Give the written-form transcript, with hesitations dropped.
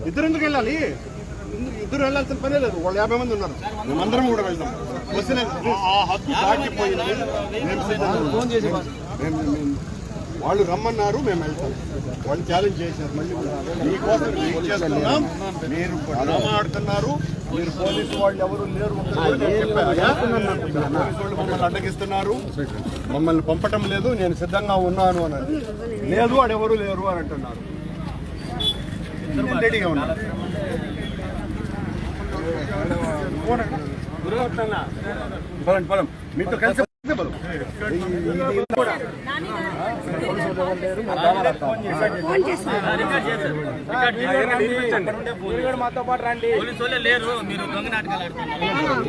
ఇద్దరు ఎందుకు వెళ్ళాలి? ఇద్దరు వెళ్ళాల్సిన పనే లేదు. వాళ్ళు 50 మంది ఉన్నారు. మేమందరం కూడా వెళ్తాం. వచ్చిన ఆ హద్దు దాటిపోయింది. వాళ్ళు రమ్మన్నారు, మేము వెళ్తాం. వాళ్ళు ఛాలెంజ్ చేశారు. మళ్ళీ మీకోసం వెయిట్ చేస్తున్నాం. మీరు మాట్లాడుతున్నారు. మీరు పోలీసు వాళ్ళు ఎవరు లేరు. పోలీసు వాళ్ళు మమ్మల్ని అడ్డగిస్తున్నారు, మమ్మల్ని పంపటం లేదు, నేను సిద్ధంగా ఉన్నాను అని. లేదు వాడెవరు లేరు అని అంటున్నారు. రెడీగా ఉన్నారు. పొలం మీతో కలిసి మాతో పాటు రండి. పోలీసు లేరు, మీరు దొంగ నాటకాలు ఆడుతున్నారు.